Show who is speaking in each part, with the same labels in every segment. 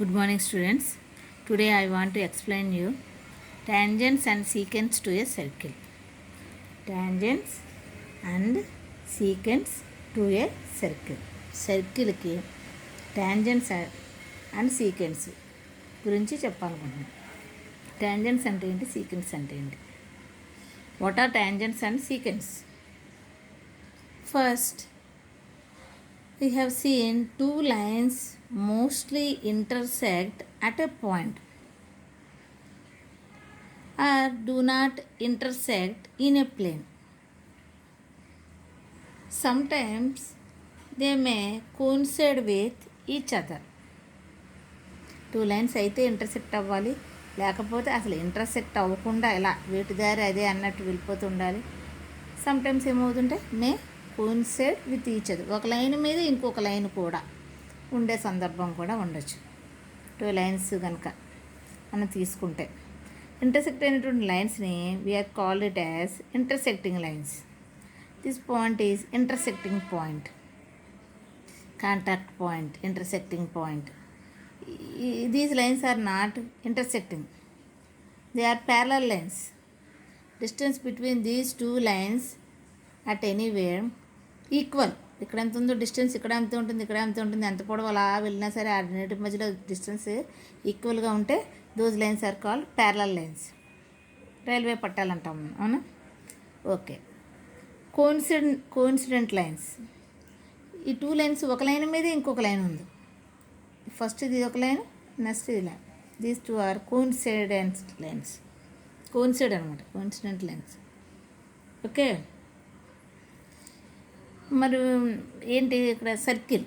Speaker 1: Good morning, students. Today I want to explain you tangents and secants to a circle. Tangents and secants to a circle. Circle ki tangents and secants గురించి చెప్పాలనుకుంటున్నాను. Tangents అంటే ఏంటి, secants అంటే ఏంటి? What are tangents and secants? First, we have seen two lines mostly intersect at a point or do not intersect in a plane. Sometimes they may coincide with each other. Two lines అయితే intersect అవ్వాలి, లేకపోతే అసలు intersect అవ్వకుండా ఇలా వీటి దారి అదే అన్నట్టు వెళ్ళిపోతూ ఉండాలి. సమ్టైమ్స్ ఏమవుతుంటే may coincide with each other, ఒక లైన్ మీద ఇంకొక లైన్ కూడా ఉండే సందర్భం కూడా ఉండొచ్చు. టూ లైన్స్ కనుక మనం తీసుకుంటే ఇంటర్సెక్ట్ అయినటువంటి లైన్స్ని we are called it as intersecting lines. This point is intersecting point, contact point, intersecting point. These lines are not intersecting, they are parallel lines. Distance between these two lines at anywhere equal. ఇక్కడ ఎంత ఉందో distance ఇక్కడ ఎంత ఉంటుంది, ఇక్కడ ఎంత ఉంటుంది, ఎంత పొడవు అలా వెళ్ళినా సరే ఆ రెండింటి మధ్యలో డిస్టెన్స్ ఈక్వల్గా ఉంటే those lines are called parallel lines. Railway పట్టాలు అంటాం, అవునా? ఓకే. Coincident lines. ఈ టూ లైన్స్ ఒక లైన్ మీద ఇంకొక లైన్ ఉంది. ఫస్ట్ ఇది ఒక లైన్, నెక్స్ట్ ఇది line. These two are coincident lines. Coincide అనమాట, కోఇన్సిడెంట్ లైన్స్. ఓకే. మరి ఏంటి ఇక్కడ circle?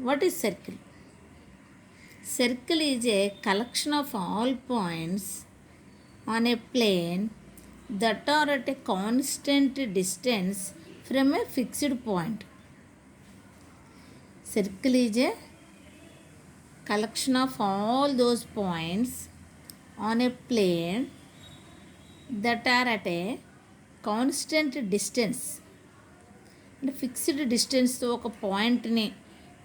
Speaker 1: What is circle? Circle is a collection of all points on a plane that are at a constant distance from a fixed point. Circle is A collection of all those points on a plane that are at a constant distance. అంటే fixed డిస్టెన్స్తో ఒక పాయింట్ని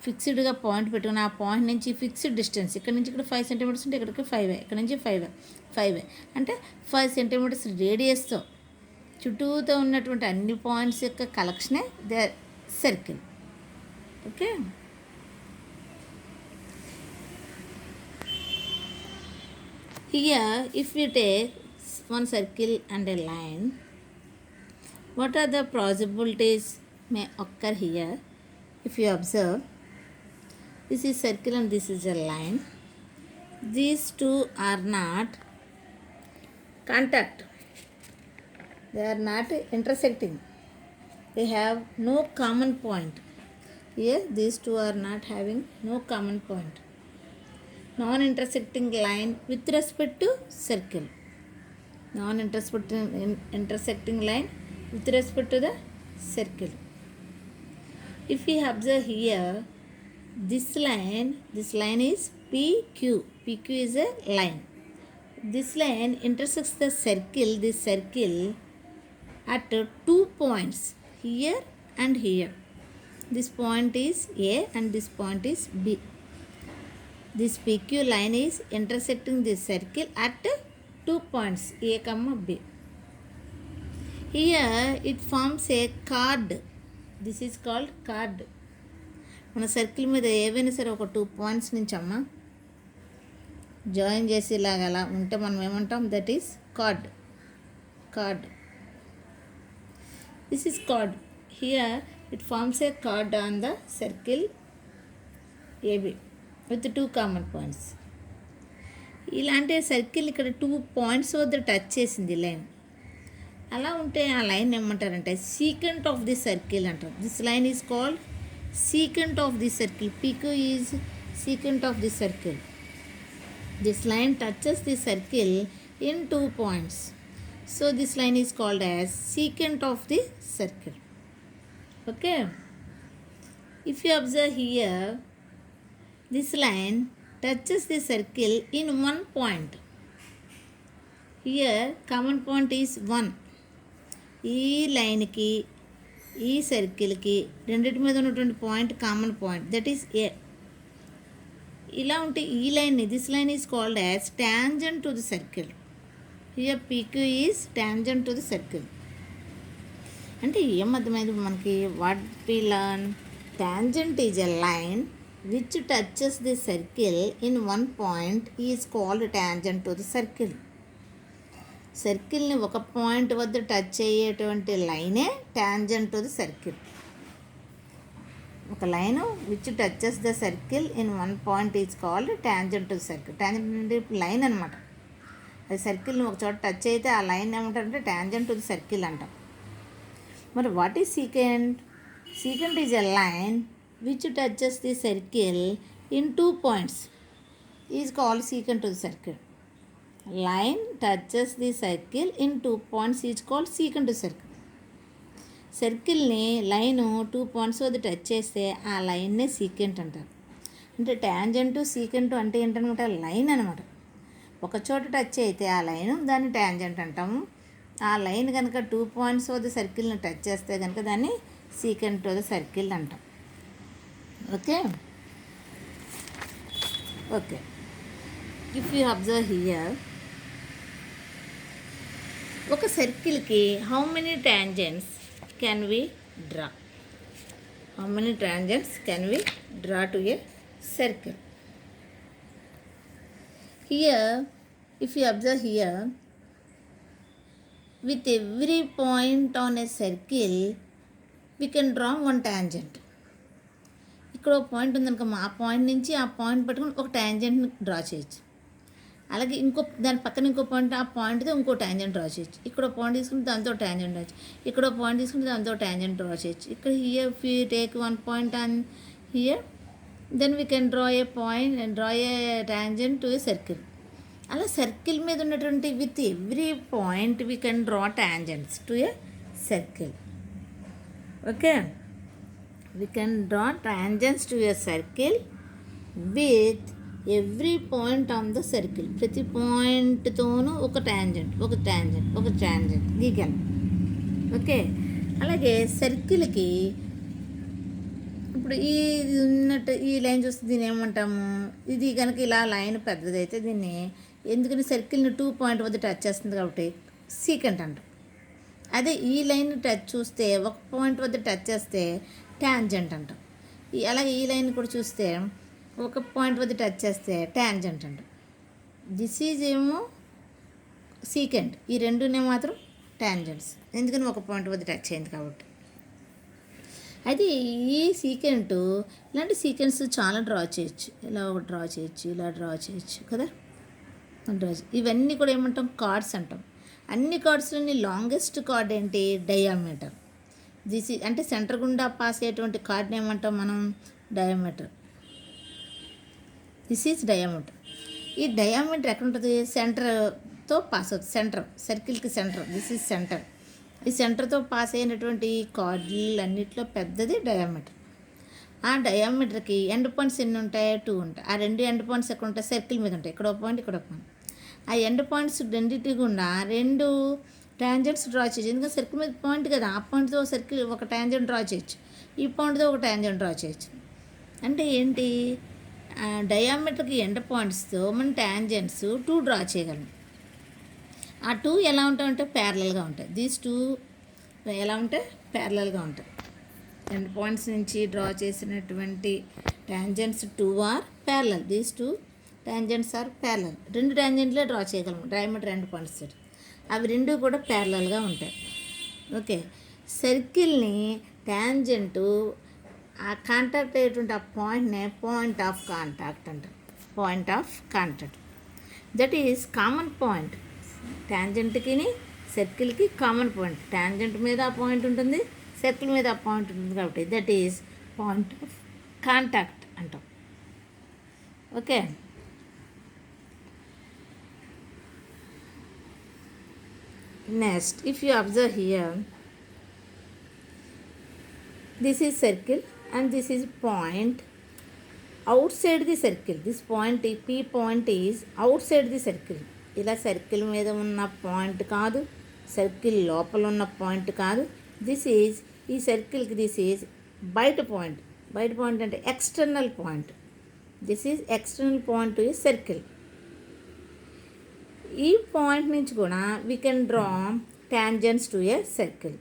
Speaker 1: ఫిక్స్డ్గా point పెట్టుకుని ఆ point నుంచి fixed distance, ఇక్కడ నుంచి ఇక్కడ 5 centimetres ఉంటే ఇక్కడికి 5 ఇక్కడ నుంచి 5 అంటే 5 సెంటీమీటర్స్ రేడియస్తో చుట్టూతో ఉన్నటువంటి అన్ని పాయింట్స్ యొక్క కలెక్షనే the circle. Okay. Here, if we take one circle and a line, what are the possibilities may occur here? If you observe, this is circle and this is a line. These two are not contact. They are not intersecting. They have no common point. Here, these two are not having no common point. Non-intersecting line with respect to circle. Non-intersecting line with respect to the circle. If we observe here, this line is PQ. PQ is a line. This line intersects the circle, this circle at 2 points, here and here. This point is A and this point is B. This PQ line is intersecting this circle at 2 points, A, B. Here it forms a chord. This is called chord. మన circle మీద ఏవైనా సరే ఒక 2 points నుంచి అమ్మ join చేసేలాగా అలా ఉంటే మనం ఏమంటాం? That is chord. Chord. This is chord. Here it forms a chord on the circle AB with 2 common points. ఇలాంటి సర్కిల్ ఇక్కడ 2 పాయింట్స్ వద్ద టచ్ చేసింది లైన్. అలా ఉంటే ఆ లైన్ ఏమంటారంటే సీకెంట్ ఆఫ్ ది సర్కిల్ అంటారు. This line is called secant of the circle. Peak is secant of the circle. This line touches the circle in 2 points. So this line is called as secant of the circle. Okay. If you observe here, this line touches the circle in 1 point. Here common point is 1. ఈ లైన్కి ఈ సర్కిల్కి రెండింటి మీద ఉన్నటువంటి point common point, that is A. ఇలా ఉంటే ఈ లైన్ని, this line is called as tangent to the circle. Here PQ is tangent to the circle. అంటే ఏం అర్థమైంది మనకి? What we learn? Tangent is a line which touches the circle in one point is called tangent to the circle. సర్కిల్ని ఒక point వద్ద touch అయ్యేటువంటి లైనే tangent to the circle. ఒక line which touches the circle in one point is called tangent to the circle. Tangent అంటే line అనమాట. అది సర్కిల్ని ఒక చోట టచ్ అయితే ఆ లైన్ ఏమంటారంటే ట్యాంజెంట్ టు ది సర్కిల్ అంటాం. మరి what is secant? Secant is a line which touches the circle in 2 points is called secant to the circle. Line touches the circle in 2 points is called secant to circle. సర్కిల్ని line 2 points వద్ద touch చేస్తే ఆ లైన్నే secant అంటారు. అంటే tangent secant అంటే ఏంటనమాట? Line అనమాట. ఒక చోట టచ్ అయితే ఆ లైను దాన్ని ట్యాంజెంట్ అంటాము. ఆ లైన్ కనుక 2 points వద్ద సర్కిల్ని టచ్ చేస్తే కనుక దాన్ని సీకెంట్ టు ద సర్కిల్ అంటాం. Okay okay. If you observe here, ఒక సర్కిల్కి how many tangents can we draw? How many tangents can we draw to a circle? Here, if you observe here, with every point on a circle, we can draw one tangent. ఇక్కడ ఒక point ఉందనుకో, ఆ point నుంచి ఆ point పట్టుకుని ఒక ట్యాంజెంట్ని draw చేయొచ్చు. అలాగే దాని పక్కన ఇంకో పాయింట్, ఆ పాయింట్తో ఇంకో ట్యాంజెంట్ డ్రా చేయొచ్చు. ఇక్కడ పాయింట్ తీసుకుంటే దాంతో ట్యాంజెంట్ డ్రా చేయొచ్చు. ఇక్కడ పాయింట్ తీసుకుంటే దాంతో ట్యాంజెంట్ డ్రా చేయొచ్చు. ఇక్కడ here if you take one point on here, then we can draw a tangent to a circle. అలా సర్కిల్ మీద ఉన్నటువంటి with every point we can draw tangents to a circle. Okay, we can draw tangents to a circle with every point on the circle. ప్రతి పాయింట్తోనూ ఒక tangent గీగాను. Okay, అలాగే సర్కిల్కి ఇప్పుడు ఈ line చూస్తే దీన్ని ఏమంటాము? ఇది కనుక ఇలా లైన్ పెద్దదైతే దీన్ని, ఎందుకని సర్కిల్ని 2 point వద్ద టచ్ చేస్తుంది కాబట్టి సీకెంట్ అంటాం. అదే ఈ లైన్ టచ్ చూస్తే ఒక పాయింట్ వద్ద టచ్ చేస్తే ట్యాంజెంట్ అంటాం. అలాగే ఈ లైన్ కూడా చూస్తే ఒక పాయింట్ వద్ద టచ్ చేస్తే ట్యాంజెంట్ అంటాం. దిస్ ఈజ్ ఏమో సీకెంట్, ఈ రెండునే మాత్రం ట్యాంజెంట్స్, ఎందుకని ఒక పాయింట్ వద్ద టచ్ అయింది కాబట్టి. అయితే ఈ సీకెంట్, ఇలాంటి సీకెన్స్ చాలా డ్రా చేయొచ్చు. ఇలా ఒకటి డ్రా చేయొచ్చు, ఇలా డ్రా చేయొచ్చు కదా. ఇవన్నీ కూడా ఏమంటాం? కార్డ్స్ అంటాం. అన్ని కార్డ్స్లోని లాంగెస్ట్ కార్డ్ ఏంటి? డయామీటర్. దిస్ అంటే సెంటర్ గుండా పాస్ అయ్యేటువంటి కార్డ్ని ఏమంటాం మనం? డయామీటర్. This is diameter. ఈ డయామీటర్ ఎక్కడ ఉంటుంది? సెంటర్తో పాస్ అవుతుంది. సెంటర్, సర్కిల్కి సెంటర్, దిస్ ఈజ్ సెంటర్. ఈ సెంటర్తో పాస్ అయినటువంటి కార్డులన్నింటిలో పెద్దది డయామీటర్. ఆ డయామీటర్కి ఎండ్ పాయింట్స్ ఎన్ని ఉంటాయి? 2 ఉంటాయి. ఆ 2 ఎండ్ పాయింట్స్ ఎక్కడ ఉంటాయి? సర్కిల్ మీద ఉంటాయి. ఇక్కడ ఒక పాయింట్, ఇక్కడ ఒక పాయింట్. ఆ ఎండ్ పాయింట్స్ రెండింటి గుండా 2 ట్యాంజెంట్స్ డ్రా చేయొచ్చు. ఎందుకంటే సర్కిల్ మీద పాయింట్ కదా, ఆ పాయింట్తో సర్కిల్ ఒక ట్యాంజెంట్ డ్రా చేయొచ్చు, ఈ పాయింట్తో ఒక ట్యాంజెంట్ డ్రా చేయొచ్చు. అంటే ఏంటి? డయామీటర్కి ఎండ్ పాయింట్స్తో మనం ట్యాంజెంట్స్ 2 డ్రా చేయగలం. ఆ 2 ఎలా ఉంటాయంటే ప్యారలల్గా ఉంటాయి. దీస్ 2 ఎలా ఉంటాయి? ప్యారలల్గా ఉంటాయి. ఎండ్ పాయింట్స్ నుంచి డ్రా చేసినటువంటి tangents 2 are parallel. These 2 tangents are parallel. 2 ట్యాంజెంట్లే డ్రా చేయగలము డయామీటర్ ఎండ్ పాయింట్స్. అవి 2 కూడా ప్యారలల్గా ఉంటాయి. ఓకే, సర్కిల్ని ట్యాంజెంట్ ఆ కాంటాక్ట్ అయ్యేటువంటి ఆ పాయింట్నే పాయింట్ ఆఫ్ కాంటాక్ట్ అంటారు. Point of contact, that is common point. ట్యాంజెంట్కి సర్కిల్కి కామన్ పాయింట్. ట్యాంజెంట్ మీద ఆ పాయింట్ ఉంటుంది, సర్కిల్ మీద ఆ పాయింట్ ఉంటుంది కాబట్టి that is point of contact అంటాం. Okay, next if you observe here, this is circle and this is point outside the circle. This point, P point is outside the circle. ఇలా circle మీద ఉన్న point కాదు, circle లోపల ఉన్న point కాదు. This is ఈ సర్కిల్కి దిస్ ఈజ్ బయట పాయింట్. బయట పాయింట్ అంటే external point. This is external point to a circle. ఈ పాయింట్ నుంచి కూడా we can draw tangents to a circle.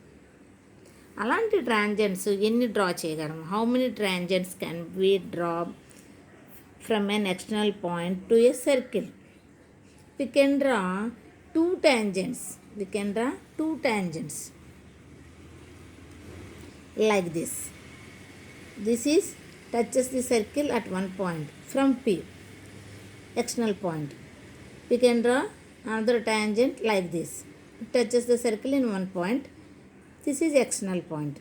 Speaker 1: అలాంటి ట్రాంజెంట్స్ ఎన్ని డ్రా చేయగలము? How many tangents can we draw from an external point to a circle? We can draw two tangents. We can draw two tangents like this. This is touches the circle at one point from P, external point. We can draw another tangent like this. It touches the circle in one point. This is external point.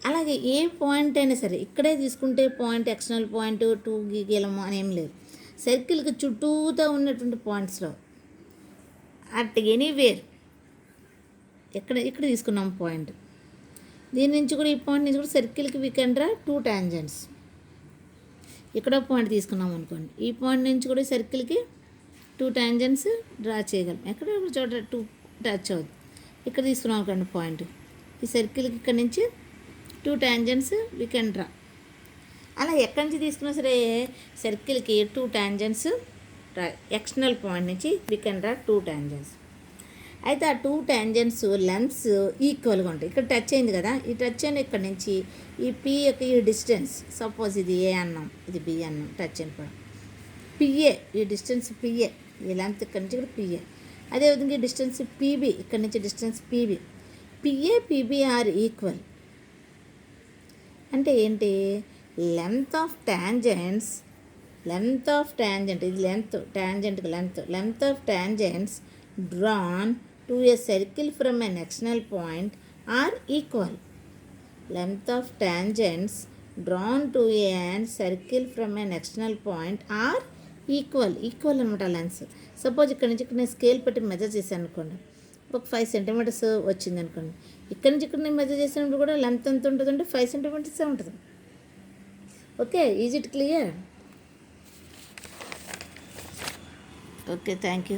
Speaker 1: అలాగే ఏ point అయినా సరే ఇక్కడే తీసుకుంటే point external point 2 గీయగలము అని ఏం లేదు. సర్కిల్కి చుట్టూతో ఉన్నటువంటి పాయింట్స్లో అట్ ఎనీవేర్ ఇక్కడ తీసుకున్నాం పాయింట్. దీని నుంచి కూడా ఈ పాయింట్ నుంచి కూడా సర్కిల్కి వీ కెన్ డ్రా 2 టాంజెంట్స్. ఇక్కడ పాయింట్ తీసుకున్నాం అనుకోండి, ఈ పాయింట్ నుంచి కూడా సర్కిల్కి 2 టాంజెంట్స్ డ్రా చేయగలం. ఎక్కడ చోట 2 టచ్ అవుతుంది. ఇక్కడ తీసుకున్నాం అనుకోండి పాయింట్, ఈ సర్కిల్కి ఇక్కడ నుంచి 2 టాంజెంట్స్ వీ కెన్ డ్రా. అలా ఎక్కడి నుంచి తీసుకున్నా సరే సర్కిల్కి 2 టాంజెంట్స్ ఎక్స్టర్నల్ పాయింట్ నుంచి వీ కెన్ డ్రా 2 టాంజెంట్స్. అయితే ఆ 2 టాంజెంట్స్ లెంత్స్ ఈక్వల్గా ఉంటాయి. ఇక్కడ టచ్ అయింది కదా, ఈ టచ్ అయిన ఇక్కడ నుంచి ఈ పి యొక్క ఈ డిస్టెన్స్, సపోజ్ ఇది ఏ అన్నాం, ఇది బి అన్నాం, టచ్ అయిన పిఏ, ఈ డిస్టెన్స్ పిఏ, ఈ లెంత్ ఇక్కడ నుంచి ఇక్కడ పిఏ. అదేవిధంగా ఈ డిస్టెన్స్ పీబీ, ఇక్కడ నుంచి distance PB. PA PB are equal అంటే ఏంటి? Length of tangents, length of tangent, ఇది టాంజెంట్కి length of tangents drawn to a circle from an external point are equal. Length of tangents drawn to an circle from an external point are equal అనమాట lengths. Suppose ఇక్కడ నుంచి ఇక్కడ నేను scale పెట్టి measure చేశాను అనుకోండి, ఒక 5 సెంటీమీటర్స్ వచ్చింది అనుకోండి. ఇక్కడ నుంచి ఇక్కడ నేను మెజర్ చేసినప్పుడు కూడా లెంత్ ఎంత ఉంటుందంటే 5 సెంటీమీటర్సే ఉంటుంది. Okay, is it clear? Okay, thank you.